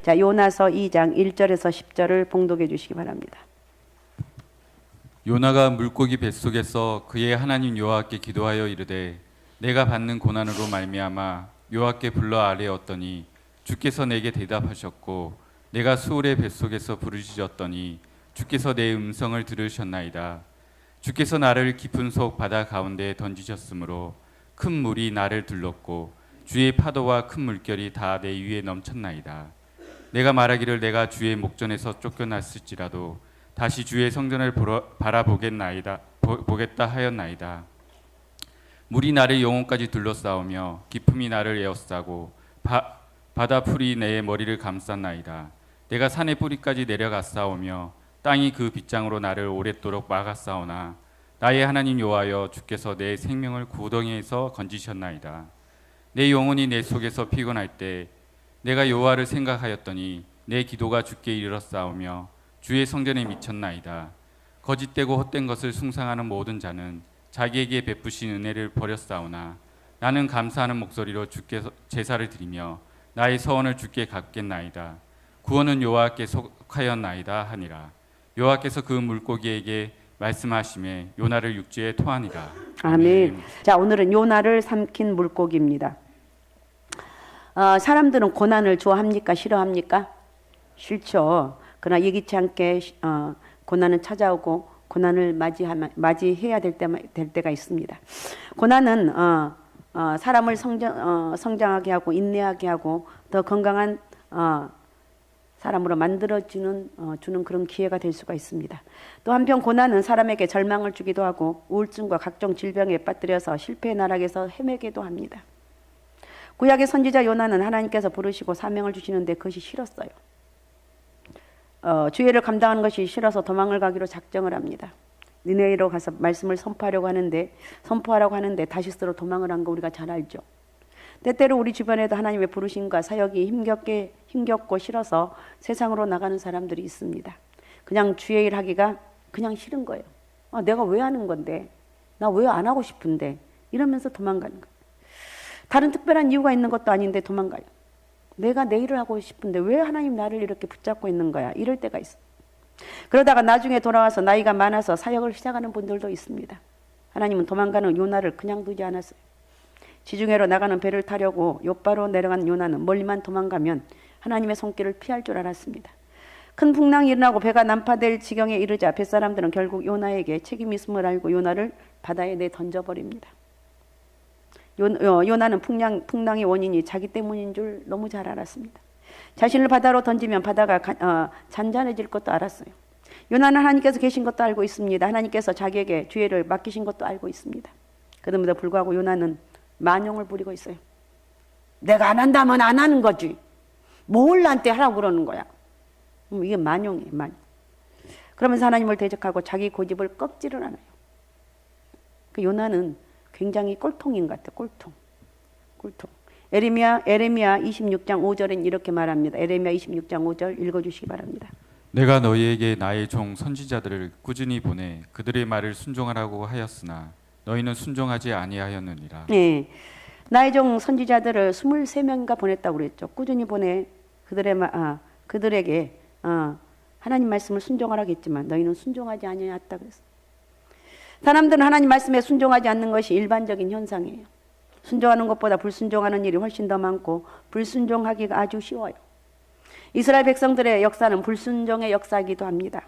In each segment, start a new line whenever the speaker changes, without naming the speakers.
자, 요나서 2장 1절에서 10절을 봉독해 주시기 바랍니다.
요나가 물고기 뱃속에서 그의 하나님 여호와께 기도하여 이르되 내가 받는 고난으로 말미암아 여호와께 불러 아뢰었더니 주께서 내게 대답하셨고 내가 수울의 뱃속에서 부르짖었더니 주께서 내 음성을 들으셨나이다. 주께서 나를 깊은 속 바다 가운데에 던지셨으므로 큰 물이 나를 둘렀고 주의 파도와 큰 물결이 다 내 위에 넘쳤나이다. 내가 말하기를 내가 주의 목전에서 쫓겨났을지라도 다시 주의 성전을 바라보겠나이다 보겠다 하였나이다. 물이 나를 영혼까지 둘러싸우며 깊음이 나를 에워싸고 바다 풀이 내 머리를 감쌌나이다. 내가 산의 뿌리까지 내려갔사오며 땅이 그 빗장으로 나를 오랫도록 막았사오나 나의 하나님 여호와여 주께서 내 생명을 구덩이에서 건지셨나이다. 내 영혼이 내 속에서 피곤할 때 내가 여호와를 생각하였더니 내 기도가 주께 이르렀사오며 주의 성전에 미쳤나이다. 거짓되고 헛된 것을 숭상하는 모든 자는 자기에게 베푸신 은혜를 버렸사오나 나는 감사하는 목소리로 주께 제사를 드리며 나의 서원을 주께 갚겠나이다. 구원은 여호와께 속하였나이다 하니라. 여호와께서 그 물고기에게 말씀하시매 요나를 육지에 토하니라.
아멘. 자, 오늘은 요나를 삼킨 물고기입니다. 사람들은 고난을 좋아합니까? 싫어합니까? 싫죠. 그러나 예기치 않게 고난은 찾아오고 고난을 맞이해야 될 때가 있습니다. 고난은 사람을 성장하게 하고 인내하게 하고 더 건강한 사람으로 만들어주는 주는 그런 기회가 될 수가 있습니다. 또 한편 고난은 사람에게 절망을 주기도 하고 우울증과 각종 질병에 빠뜨려서 실패의 나락에서 헤매게도 합니다. 구약의 선지자 요나는 하나님께서 부르시고 사명을 주시는데 그것이 싫었어요. 주의를 감당하는 것이 싫어서 도망을 가기로 작정을 합니다. 니네웨로 가서 말씀을 선포하라고 하는데 다시스로 도망을 한 거 우리가 잘 알죠. 때때로 우리 주변에도 하나님의 부르심과 사역이 힘겹고 싫어서 세상으로 나가는 사람들이 있습니다. 그냥 주의 일 하기가 그냥 싫은 거예요. 내가 왜 하는 건데? 나 왜 안 하고 싶은데? 이러면서 도망가는 거예요. 다른 특별한 이유가 있는 것도 아닌데 도망가요. 내가 내 일을 하고 싶은데 왜 하나님 나를 이렇게 붙잡고 있는 거야? 이럴 때가 있어. 그러다가 나중에 돌아와서 나이가 많아서 사역을 시작하는 분들도 있습니다. 하나님은 도망가는 요나를 그냥 두지 않았어요. 지중해로 나가는 배를 타려고 욥바로 내려간 요나는 멀리만 도망가면 하나님의 손길을 피할 줄 알았습니다. 큰 풍랑이 일어나고 배가 난파될 지경에 이르자 뱃사람들은 결국 요나에게 책임이 있음을 알고 요나를 바다에 내던져버립니다. 요나는 풍랑의 원인이 자기 때문인 줄 너무 잘 알았습니다. 자신을 바다로 던지면 바다가 잔잔해질 것도 알았어요. 요나는 하나님께서 계신 것도 알고 있습니다. 하나님께서 자기에게 주의를 맡기신 것도 알고 있습니다. 그럼에도 불구하고 요나는 만용을 부리고 있어요. 내가 안 한다면 안 하는 거지. 뭘 나한테 하라고 그러는 거야. 이게 만용이에요. 만용. 그러면서 하나님을 대적하고 자기 고집을 꺾지를 않아요. 그 요나는 굉장히 꼴통인 것 같아요. 꼴통. 에레미야 26장 5절엔 이렇게 말합니다. 에레미야 26장 5절 읽어주시기 바랍니다.
내가 너희에게 나의 종 선지자들을 꾸준히 보내 그들의 말을 순종하라고 하였으나 너희는 순종하지 아니하였느니라.
네, 나의 종 선지자들을 23명인가 보냈다고 그랬죠. 꾸준히 보내 그들에게 하나님 말씀을 순종하라고 했지만 너희는 순종하지 아니하였다 그랬어요. 사람들은 하나님 말씀에 순종하지 않는 것이 일반적인 현상이에요. 순종하는 것보다 불순종하는 일이 훨씬 더 많고 불순종하기가 아주 쉬워요. 이스라엘 백성들의 역사는 불순종의 역사이기도 합니다.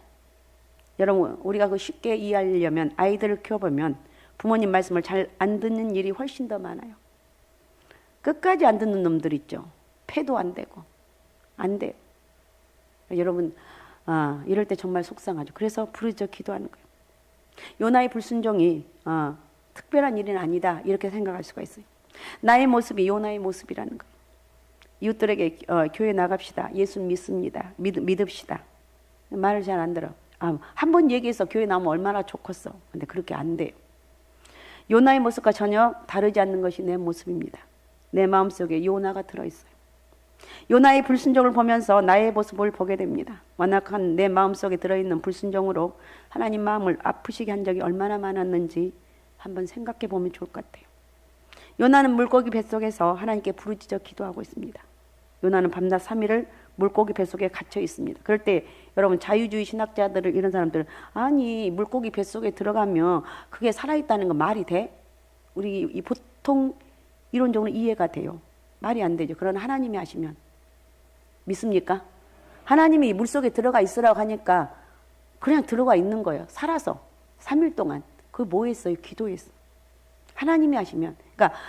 여러분, 우리가 그 쉽게 이해하려면 아이들을 키워보면 부모님 말씀을 잘 안 듣는 일이 훨씬 더 많아요. 끝까지 안 듣는 놈들 있죠. 패도 안 되고 안 돼요. 여러분, 이럴 때 정말 속상하죠. 그래서 부르짖어 기도하는 거예요. 요나의 불순종이 특별한 일은 아니다 이렇게 생각할 수가 있어요. 나의 모습이 요나의 모습이라는 거예요. 이웃들에게 교회 나갑시다. 예수 믿습니다. 믿읍시다. 말을 잘 안 들어. 한 번 얘기해서 교회 나오면 얼마나 좋겠어. 근데 그렇게 안 돼요. 요나의 모습과 전혀 다르지 않는 것이 내 모습입니다. 내 마음속에 요나가 들어있어요. 요나의 불순종을 보면서 나의 모습을 보게 됩니다. 완악한 내 마음속에 들어있는 불순종으로 하나님 마음을 아프시게 한 적이 얼마나 많았는지 한번 생각해 보면 좋을 것 같아요. 요나는 물고기 뱃속에서 하나님께 부르짖어 기도하고 있습니다. 요나는 밤낮 3일을 물고기 뱃속에 갇혀 있습니다. 그럴 때 여러분 자유주의 신학자들을 이런 사람들 아니 물고기 뱃속에 들어가면 그게 살아있다는 건 말이 돼? 우리 이 보통 이론적으로 이해가 돼요. 말이 안 되죠. 그러나 하나님이 하시면 믿습니까? 하나님이 물속에 들어가 있으라고 하니까 그냥 들어가 있는 거예요. 살아서 3일 동안. 그거 뭐 했어요? 기도했어. 하나님이 하시면. 그러니까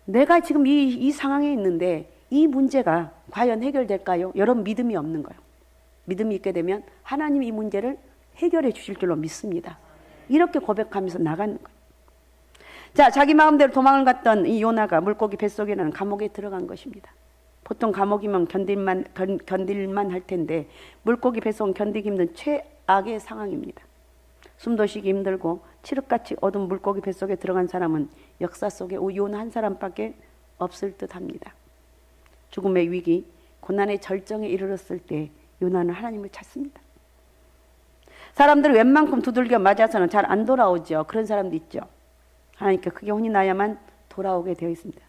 내가 지금 이 상황에 있는데 이 문제가 과연 해결될까요? 여러분 믿음이 없는 거예요. 믿음이 있게 되면 하나님이 이 문제를 해결해 주실 줄로 믿습니다. 이렇게 고백하면서 나가는 거예요. 자, 자기 마음대로 도망을 갔던 이 요나가 물고기 뱃속이라는 감옥에 들어간 것입니다. 보통 감옥이면 견딜만 할 텐데 물고기 뱃속은 견디기 힘든 최악의 상황입니다. 숨도 쉬기 힘들고 칠흑같이 어두운 물고기 뱃속에 들어간 사람은 역사 속에 요나 한 사람밖에 없을 듯합니다. 죽음의 위기, 고난의 절정에 이르렀을 때 요나는 하나님을 찾습니다. 사람들이 웬만큼 두들겨 맞아서는 잘 안 돌아오죠. 그런 사람도 있죠. 하나님께 크게 혼이 나야만 돌아오게 되어 있습니다.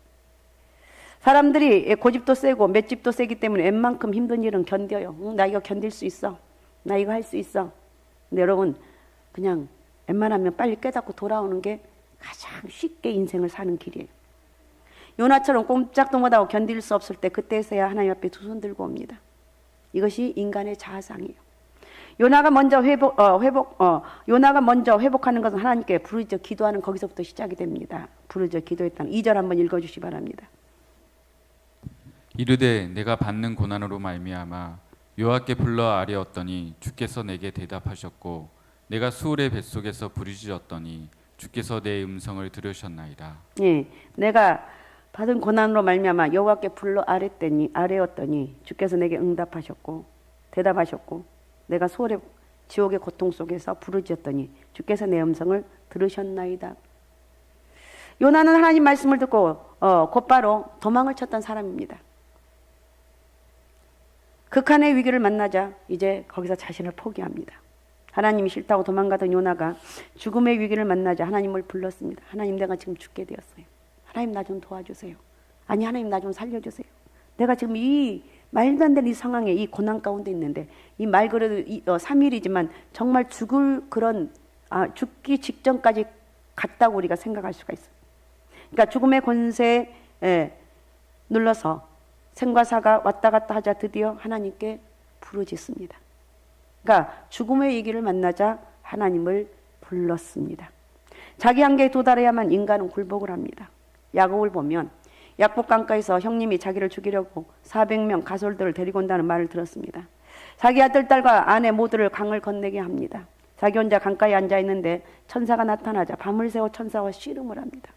사람들이 고집도 세고 맷집도 세기 때문에 웬만큼 힘든 일은 견뎌요. 나 이거 견딜 수 있어. 나 이거 할 수 있어. 근데 여러분 그냥 웬만하면 빨리 깨닫고 돌아오는 게 가장 쉽게 인생을 사는 길이에요. 요나처럼 꼼짝도 못하고 견딜 수 없을 때 그때서야 하나님 앞에 두 손 들고 옵니다. 이것이 인간의 자아상이에요. 요나가 먼저 회복하는 것은 하나님께 부르짖어 기도하는 거기서부터 시작이 됩니다. 부르짖어 기도했다는 2절 한번 읽어주시기 바랍니다.
이르되 내가 받는 고난으로 말미암아 여호와께 불러 아뢰었더니 주께서 내게 대답하셨고 내가 수울의 뱃속에서 부르짖었더니 주께서 내 음성을 들으셨나이다.
예, 내가 받은 고난으로 말미암아 여호와께 불러 아뢰었더니 주께서 내게 응답하셨고 대답하셨고 내가 수울의 지옥의 고통 속에서 부르짖었더니 주께서 내 음성을 들으셨나이다. 요나는 하나님 말씀을 듣고 곧바로 도망을 쳤던 사람입니다. 극한의 위기를 만나자 이제 거기서 자신을 포기합니다. 하나님이 싫다고 도망가던 요나가 죽음의 위기를 만나자 하나님을 불렀습니다. 하나님 내가 지금 죽게 되었어요. 하나님 나 좀 도와주세요. 아니 하나님 나 좀 살려주세요. 내가 지금 이 말도 안 되는 이 상황에 이 고난 가운데 있는데 이 말 그래도 3일이지만 정말 죽을 그런 죽기 직전까지 갔다고 우리가 생각할 수가 있어요. 그러니까 죽음의 권세에 눌러서 생과 사가 왔다 갔다 하자 드디어 하나님께 부르짖습니다. 그러니까 죽음의 위기를 만나자 하나님을 불렀습니다. 자기 한계에 도달해야만 인간은 굴복을 합니다. 야곱을 보면 약복 강가에서 형님이 자기를 죽이려고 400명 가솔들을 데리고 온다는 말을 들었습니다. 자기 아들, 딸과 아내 모두를 강을 건너게 합니다. 자기 혼자 강가에 앉아 있는데 천사가 나타나자 밤을 새워 천사와 씨름을 합니다.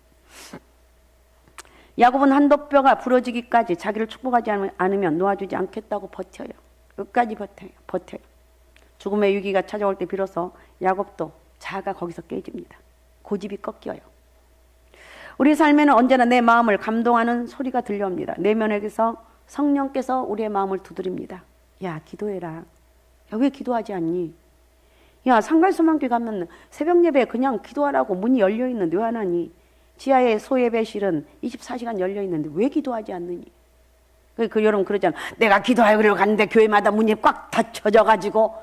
야곱은 한도뼈가 부러지기까지 자기를 축복하지 않으면 놓아주지 않겠다고 버텨요. 끝까지 버텨요. 죽음의 위기가 찾아올 때 비로소 야곱도 자아가 거기서 깨집니다. 고집이 꺾여요. 우리 삶에는 언제나 내 마음을 감동하는 소리가 들려옵니다. 내면에서 성령께서 우리의 마음을 두드립니다. 야 기도해라. 야 왜 기도하지 않니? 야 상갈소망교회 가면 새벽 예배에 그냥 기도하라고 문이 열려있는데 왜 안 하니? 지하에 소예배실은 24시간 열려있는데 왜 기도하지 않느니? 여러분 그러잖아. 내가 기도하려고 갔는데 교회마다 문이 꽉 닫혀져가지고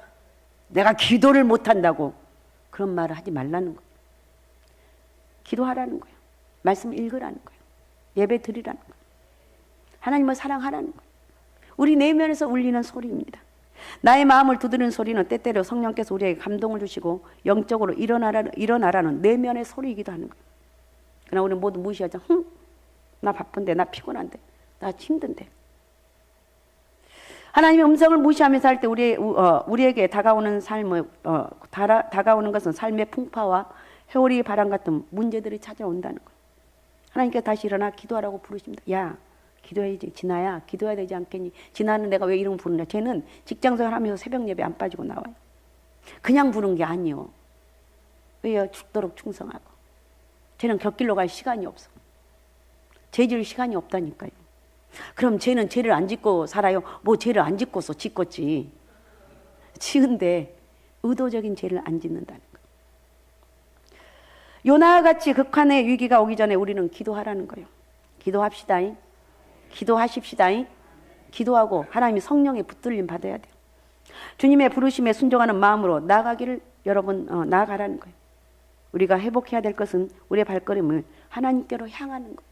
내가 기도를 못한다고. 그런 말을 하지 말라는 거예요. 기도하라는 거예요. 말씀 읽으라는 거예요. 예배 드리라는 거예요. 하나님을 사랑하라는 거예요. 우리 내면에서 울리는 소리입니다. 나의 마음을 두드리는 소리는 때때로 성령께서 우리에게 감동을 주시고 영적으로 일어나라는 내면의 소리이기도 하는 거예요. 그러나 우리는 모두 무시하죠. 나 바쁜데, 나 피곤한데, 나 힘든데. 하나님의 음성을 무시하면서 할 때 우리에게 다가오는 다가오는 것은 삶의 풍파와 회오리 바람 같은 문제들이 찾아온다는 거예요. 하나님께서 다시 일어나 기도하라고 부르십니다. 야 기도해야지. 진아야 기도해야 되지 않겠니? 진아는 내가 왜 이름 부르냐. 쟤는 직장생활 하면서 새벽 예배 안 빠지고 나와요. 그냥 부른 게 아니요. 왜요? 죽도록 충성하고. 쟤는 곁길로 갈 시간이 없어. 죄 지을 시간이 없다니까요. 그럼 쟤는 죄를 안 짓고 살아요? 뭐 죄를 안 짓고서 짓겠지. 지은데 의도적인 죄를 안 짓는다는 거예요. 요나와 같이 극한의 위기가 오기 전에 우리는 기도하라는 거예요. 기도합시다잉. 기도하십시다잉. 기도하고 하나님이 성령의 붙들림 받아야 돼요. 주님의 부르심에 순종하는 마음으로 나아가기를 여러분 나아가라는 거예요. 우리가 회복해야 될 것은 우리의 발걸음을 하나님께로 향하는 거예요.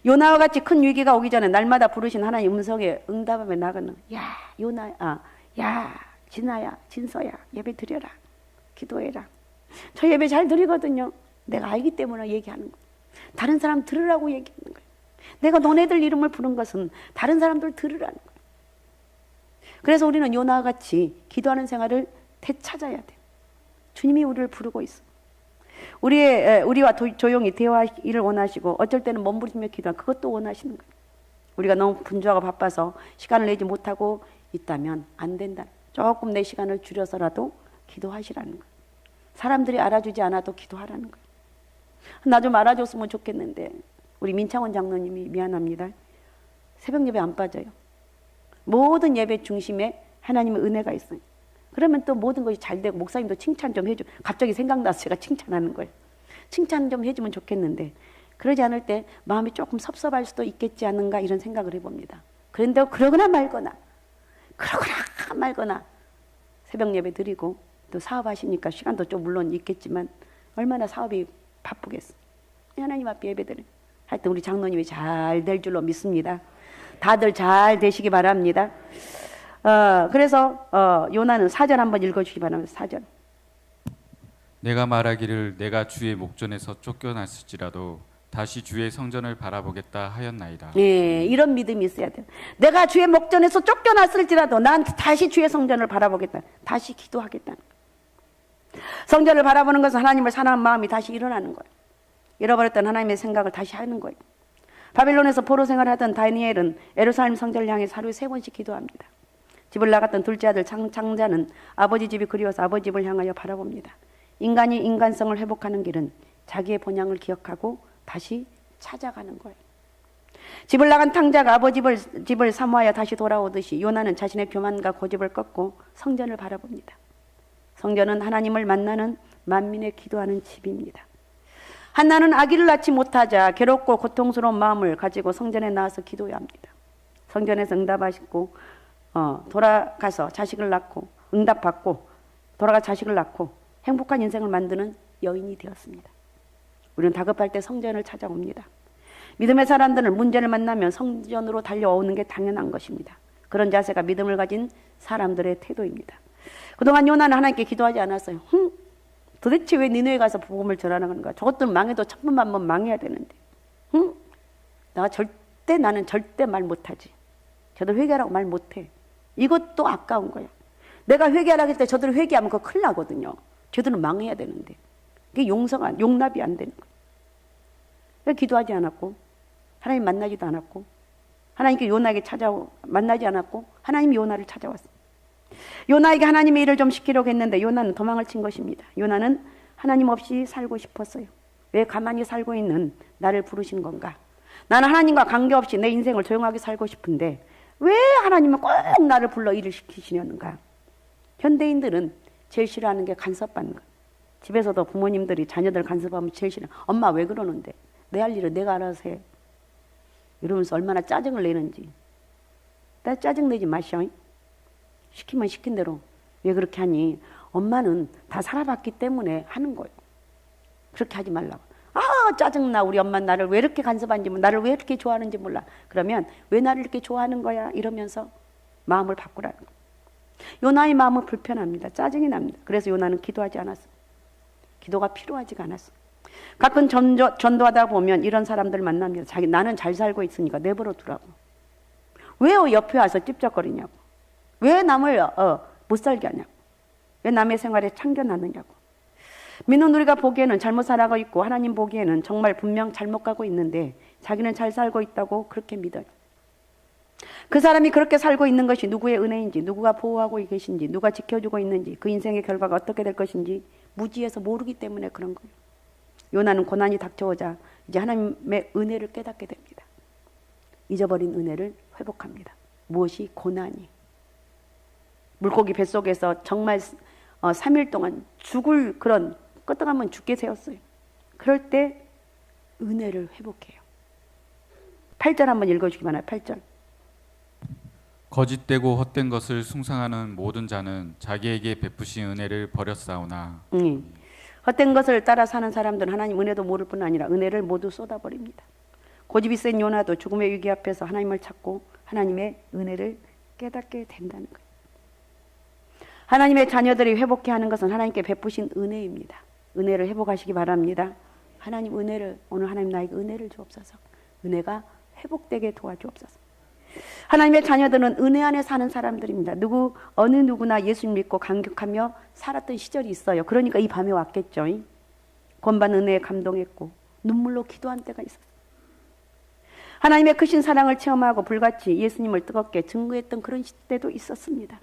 요나와 같이 큰 위기가 오기 전에 날마다 부르신 하나님 음성에 응답하며 나가는, 야 요나야, 야 진아야, 진서야, 예배 드려라, 기도해라. 저 예배 잘 드리거든요. 내가 알기 때문에 얘기하는 거예요. 다른 사람 들으라고 얘기하는 거예요. 내가 너네들 이름을 부른 것은 다른 사람들 들으라는 거예요. 그래서 우리는 요나와 같이 기도하는 생활을 되찾아야 돼요. 주님이 우리를 부르고 있어. 우리와 조용히 대화하기를 원하시고 어쩔 때는 몸부림며 기도하는 그것도 원하시는 거예요. 우리가 너무 분주하고 바빠서 시간을 내지 못하고 있다면 안 된다. 조금 내 시간을 줄여서라도 기도하시라는 거예요. 사람들이 알아주지 않아도 기도하라는 거예요. 나 좀 알아줬으면 좋겠는데 우리 민창원 장로님이 미안합니다. 새벽 예배 안 빠져요. 모든 예배 중심에 하나님의 은혜가 있어요. 그러면 또 모든 것이 잘 되고 목사님도 칭찬 좀 해줘. 갑자기 생각나서 제가 칭찬하는 거예요. 칭찬 좀 해주면 좋겠는데 그러지 않을 때 마음이 조금 섭섭할 수도 있겠지 않은가 이런 생각을 해봅니다. 그런데 그러거나 말거나 새벽 예배 드리고 또 사업하시니까 시간도 좀 물론 있겠지만 얼마나 사업이 바쁘겠어. 하나님 앞에 예배 드려. 하여튼 우리 장로님이 잘 될 줄로 믿습니다. 다들 잘 되시기 바랍니다. 그래서 요나는 4절 한번 읽어주시기 바랍니다. 4절.
내가 말하기를 내가 주의 목전에서 쫓겨났을지라도 다시 주의 성전을 바라보겠다 하였나이다.
예, 이런 믿음이 있어야 돼요. 내가 주의 목전에서 쫓겨났을지라도 난 다시 주의 성전을 바라보겠다. 다시 기도하겠다. 성전을 바라보는 것은 하나님을 사랑하는 마음이 다시 일어나는 거예요. 잃어버렸던 하나님의 생각을 다시 하는 거예요. 바빌론에서 포로 생활을 하던 다니엘은 예루살렘 성전을 향해 하루에 3번씩 기도합니다. 집을 나갔던 둘째 아들 장자는 아버지 집이 그리워서 아버지 집을 향하여 바라봅니다. 인간이 인간성을 회복하는 길은 자기의 본향을 기억하고 다시 찾아가는 거예요. 집을 나간 탕자가 아버지 집을 사모하여 다시 돌아오듯이 요나는 자신의 교만과 고집을 꺾고 성전을 바라봅니다. 성전은 하나님을 만나는 만민의 기도하는 집입니다. 한나는 아기를 낳지 못하자 괴롭고 고통스러운 마음을 가지고 성전에 나와서 기도해야 합니다. 성전에서 응답하시고 돌아가서 자식을 낳고 응답받고 돌아가 자식을 낳고 행복한 인생을 만드는 여인이 되었습니다. 우리는 다급할 때 성전을 찾아옵니다. 믿음의 사람들은 문제를 만나면 성전으로 달려오는 게 당연한 것입니다. 그런 자세가 믿음을 가진 사람들의 태도입니다. 그동안 요나는 하나님께 기도하지 않았어요. 도대체 왜 니네에 가서 복음을 전하는 거야? 저것들 망해도 천번만번 망해야 되는데. 나는 절대 말 못하지. 저들 회개하라고 말 못해. 이것도 아까운 거야. 내가 회개하라고 할 때 저들 회개하면 그거 큰일 나거든요. 저들은 망해야 되는데. 그게 용납이 안 되는 거야. 왜 기도하지 않았고 하나님 만나지도 않았고 하나님께 요나에게 만나지 않았고 하나님이 요나를 찾아왔어요. 요나에게 하나님의 일을 좀 시키려고 했는데 요나는 도망을 친 것입니다. 요나는 하나님 없이 살고 싶었어요. 왜 가만히 살고 있는 나를 부르신 건가? 나는 하나님과 관계없이 내 인생을 조용하게 살고 싶은데 왜 하나님은 꼭 나를 불러 일을 시키시려는가? 현대인들은 제일 싫어하는 게 간섭받는 거예요. 집에서도 부모님들이 자녀들 간섭하면 제일 싫어. 엄마 왜 그러는데? 내 할 일을 내가 알아서 해. 이러면서 얼마나 짜증을 내는지. 나 짜증내지 마셔. 시키면 시킨 대로. 왜 그렇게 하니? 엄마는 다 살아봤기 때문에 하는 거예요. 그렇게 하지 말라고. 짜증나. 우리 엄마 나를 왜 이렇게 간섭하는지, 나를 왜 이렇게 좋아하는지 몰라. 그러면 왜 나를 이렇게 좋아하는 거야? 이러면서 마음을 바꾸라는 거예요. 요나의 마음은 불편합니다. 짜증이 납니다. 그래서 요나는 기도하지 않았어요. 기도가 필요하지가 않았어요. 가끔 전도하다 보면 이런 사람들 만납니다. 나는 잘 살고 있으니까 내버려 두라고. 왜 옆에 와서 찝쩍거리냐고. 왜 남을 못 살게 하냐고. 왜 남의 생활에 참견하느냐고. 믿는 우리가 보기에는 잘못 살아가고 있고 하나님 보기에는 정말 분명 잘못 가고 있는데 자기는 잘 살고 있다고 그렇게 믿어요. 그 사람이 그렇게 살고 있는 것이 누구의 은혜인지, 누구가 보호하고 계신지, 누가 지켜주고 있는지, 그 인생의 결과가 어떻게 될 것인지 무지해서 모르기 때문에 그런 거예요. 요나는 고난이 닥쳐오자 이제 하나님의 은혜를 깨닫게 됩니다. 잊어버린 은혜를 회복합니다. 무엇이? 고난이. 물고기 뱃속에서 정말 3일 동안 죽을 그런 끄떡하면 죽게 세웠어요. 그럴 때 은혜를 회복해요. 8절 한번 읽어주기 바랍니다. 8절.
거짓되고 헛된 것을 숭상하는 모든 자는 자기에게 베푸신 은혜를 버렸사오나
헛된 것을 따라 사는 사람들은 하나님 은혜도 모를 뿐 아니라 은혜를 모두 쏟아버립니다. 고집이 센 요나도 죽음의 위기 앞에서 하나님을 찾고 하나님의 은혜를 깨닫게 된다는 거예요. 하나님의 자녀들이 회복해 하는 것은 하나님께 베푸신 은혜입니다. 은혜를 회복하시기 바랍니다. 하나님 은혜를, 오늘 하나님 나에게 은혜를 주옵소서. 은혜가 회복되게 도와주옵소서. 하나님의 자녀들은 은혜 안에 사는 사람들입니다. 어느 누구나 예수님 믿고 감격하며 살았던 시절이 있어요. 그러니까 이 밤에 왔겠죠. 권반 은혜에 감동했고 눈물로 기도한 때가 있었어요. 하나님의 크신 사랑을 체험하고 불같이 예수님을 뜨겁게 증거했던 그런 시대도 있었습니다.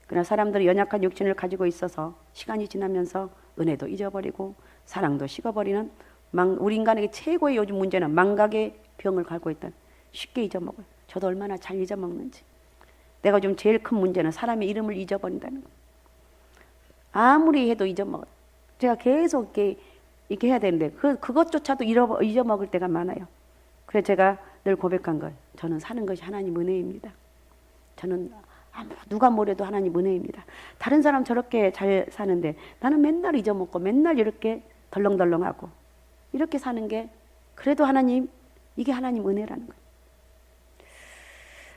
그러나 사람들이 연약한 육신을 가지고 있어서 시간이 지나면서 은혜도 잊어버리고 사랑도 식어버리는 우리 인간에게 최고의 요즘 문제는 망각의 병을 갖고 있던, 쉽게 잊어먹어요. 저도 얼마나 잘 잊어먹는지. 내가 좀 제일 큰 문제는 사람의 이름을 잊어버린다는 거예요. 아무리 해도 잊어먹어요. 제가 계속 이렇게 해야 되는데 그것조차도 잊어먹을 때가 많아요. 그래서 제가 늘 고백한 걸, 저는 사는 것이 하나님 은혜입니다. 저는 누가 뭐래도 하나님 은혜입니다. 다른 사람 저렇게 잘 사는데 나는 맨날 잊어먹고 맨날 이렇게 덜렁덜렁하고 이렇게 사는 게 그래도 하나님, 이게 하나님 은혜라는 거예요.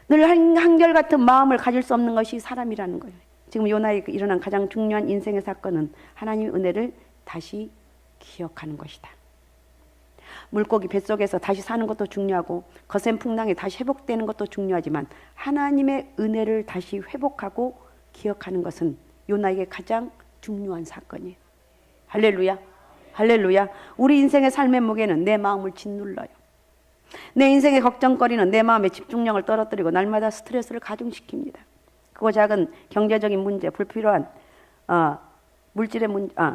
늘 한결같은 마음을 가질 수 없는 것이 사람이라는 거예요. 지금 요나에 일어난 가장 중요한 인생의 사건은 하나님의 은혜를 다시 기억하는 것이다. 물고기 뱃속에서 다시 사는 것도 중요하고 거센 풍랑에 다시 회복되는 것도 중요하지만 하나님의 은혜를 다시 회복하고 기억하는 것은 요나에게 가장 중요한 사건이에요. 할렐루야. 할렐루야. 우리 인생의 삶의 무게는 내 마음을 짓눌러요. 내 인생의 걱정거리는 내 마음의 집중력을 떨어뜨리고 날마다 스트레스를 가중시킵니다. 크고 작은 경제적인 문제, 불필요한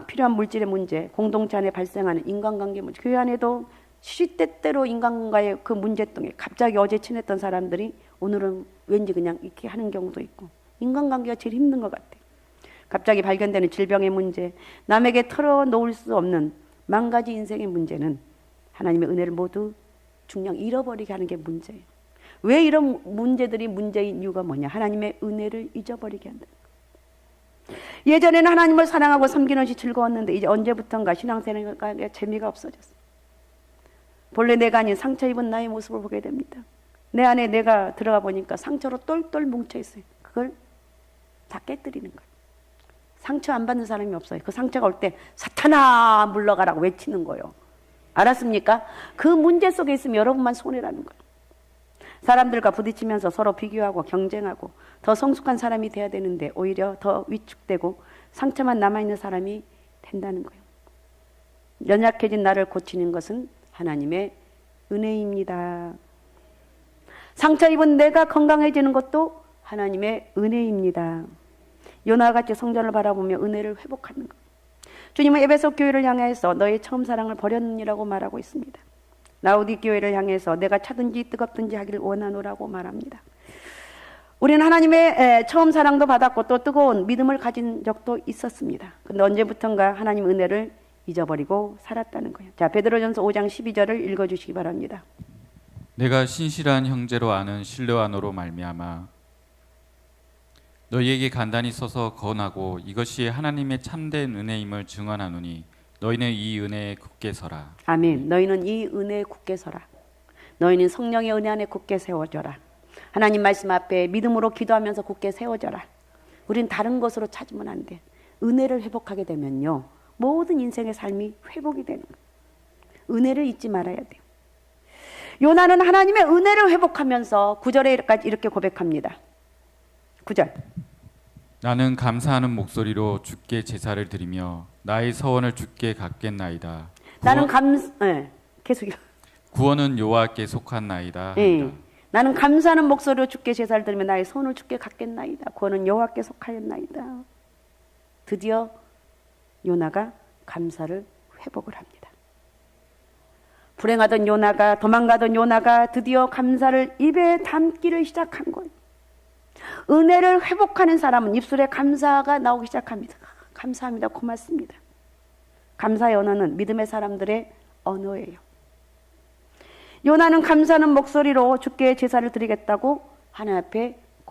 필요한 물질의 문제, 공동체 안에 발생하는 인간관계 문제, 교회 안에도 시시때때로 인간과의 그 문제점에 갑자기 어제 친했던 사람들이 오늘은 왠지 그냥 이렇게 하는 경우도 있고, 인간관계가 제일 힘든 것 같아요. 갑자기 발견되는 질병의 문제, 남에게 털어놓을 수 없는 만 가지 인생의 문제는 하나님의 은혜를 모두 중량 잃어버리게 하는 게 문제예요. 왜 이런 문제들이 문제인 이유가 뭐냐? 하나님의 은혜를 잊어버리게 한다. 예전에는 하나님을 사랑하고 섬기는 것이 즐거웠는데 이제 언제부턴가 신앙생활에 재미가 없어졌어요. 본래 내가 아닌 상처 입은 나의 모습을 보게 됩니다. 내 안에 내가 들어가 보니까 상처로 똘똘 뭉쳐 있어요. 그걸 다 깨뜨리는 거예요. 상처 안 받는 사람이 없어요. 그 상처가 올 때 사탄아 물러가라고 외치는 거예요. 알았습니까? 그 문제 속에 있으면 여러분만 손해라는 거예요. 사람들과 부딪히면서 서로 비교하고 경쟁하고 더 성숙한 사람이 돼야 되는데 오히려 더 위축되고 상처만 남아있는 사람이 된다는 거예요. 연약해진 나를 고치는 것은 하나님의 은혜입니다. 상처 입은 내가 건강해지는 것도 하나님의 은혜입니다. 요나와 같이 성전을 바라보며 은혜를 회복하는 것. 주님은 에베소 교회를 향해서 너의 처음 사랑을 버렸느니라고 말하고 있습니다. 라우디 교회를 향해서 내가 차든지 뜨겁든지 하기를 원하노라고 말합니다. 우리는 하나님의 처음 사랑도 받았고 또 뜨거운 믿음을 가진 적도 있었습니다. 근데 언제부턴가 하나님 은혜를 잊어버리고 살았다는 거예요. 자, 베드로전서 5장 12절을 읽어주시기 바랍니다.
내가 신실한 형제로 아는 신뢰와노로 말미암아 너희에게 간단히 써서 권하고 이것이 하나님의 참된 은혜임을 증언하노니 너희는 이 은혜에 굳게 서라. 아멘.
너희는 이 은혜에 굳게 서라. 너희는 성령의 은혜 안에 굳게 세워져라. 하나님 말씀 앞에 믿음으로 기도하면서 굳게 세워져라. 우린 다른 것으로 찾으면 안 돼. 은혜를 회복하게 되면요, 모든 인생의 삶이 회복이 되는 거예요. 은혜를 잊지 말아야 돼요. 요나는 하나님의 은혜를 회복하면서 9절에까지 이렇게 고백합니다. 9절.
나는 감사하는 목소리로 주께 제사를 드리며 나의 서원을 주께 갚겠나이다.
나는 계속
구원은 여호와께 속한나이다.
나는 감사하는 목소리로 주께 제사를 드리며 나의 서원을 주께 갚겠나이다. 구원은 여호와께 속하였나이다. 드디어 요나가 감사를 회복을 합니다. 불행하던 요나가, 도망가던 요나가 드디어 감사를 입에 담기를 시작한 거예요. 은혜를 회복하는 사람은 입술에 감사가 나오기 시작합니다. 감사합니다. 고맙습니다. 감사의 언어는 믿음의 사람들의 언어예요. 요나는 감사하는 목소리로 주께 제사를 드리겠다고 하나님 앞에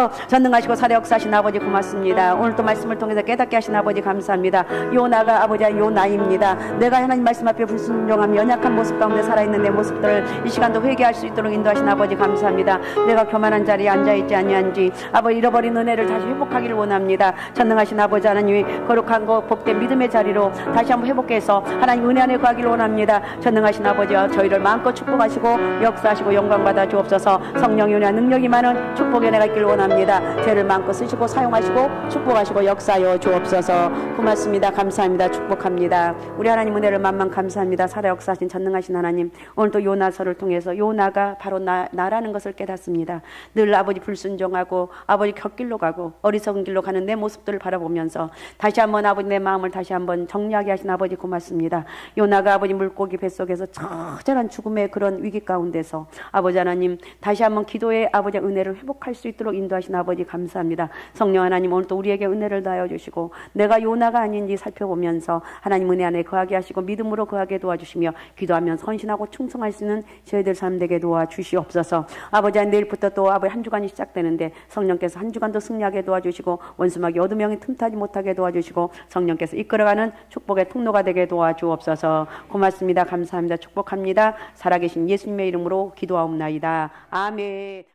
주옵소서. 전능하시고 살아 역사하신 아버지 고맙습니다. 오늘 또 말씀을 통해서 깨닫게 하신 아버지 감사합니다. 요나가 아버지야 요나입니다. 내가 하나님 말씀 앞에 불순종하며 연약한 모습 가운데 살아있는 내 모습들을 이 시간도 회개할 수 있도록 인도하신 아버지 감사합니다. 내가 교만한 자리에 앉아있지 아니한지 아버지 잃어버린 은혜를 다시 회복하기를 원합니다. 전능하신 아버지 하나님이 거룩한 것 복된 믿음의 자리로 다시 한번 회복해서 하나님 은혜 안에 거하기를 원합니다. 전능하신 아버지와 저희를 마음껏 축복하시고 역사하시고 영광받아 주옵소서. 성령의 은혜와 능력이 많은 축복의 은혜가 있기를 원합니다. 죄를 마음껏 쓰시고 사용하시고 축복하시고 역사하여 주옵소서. 고맙습니다. 감사합니다. 축복합니다. 우리 하나님 은혜를 만만 감사합니다. 살아 역사하신 전능하신 하나님, 오늘도 요나서를 통해서 요나가 바로 나라는 것을 깨닫습니다. 늘 아버지 불순종하고 아버지 곁길로 가고 어리석은 길로 가는 내 모습들을 바라보면서 다시 한번 아버지 내 마음을 다시 한번 정리하게 하신 아버지 고맙습니다. 요나가 아버지 물고기 뱃속에서 처절한 죽음의 그런 위기 가운데서 아버지 하나님 다시 한번 기도의 아버지 은혜를 회복할 수 있도록 인도하신 아버지 감사합니다. 성령 하나님, 오늘 또 우리에게 은혜를 다하여 주시고 내가 요나가 아닌지 살펴보면서 하나님 은혜 안에 거하게 하시고 믿음으로 거하게 도와주시며 기도하면 선신하고 충성할 수 있는 저희들 삶 되게 도와주시옵소서. 아버지 하나님, 내일부터 또 아버지 한 주간이 시작되는데 성령께서 한 주간도 승리하게 도와주시고 원수마귀 어둠형이 틈타지 못하게 도와주시고 성령께서 이끌어가는 축복의 통로가 되게 도와주옵소서. 고맙습니다. 감사합니다. 축복합니다. 살아계신 예수님의 이름으로 기도하옵나이다. 아멘.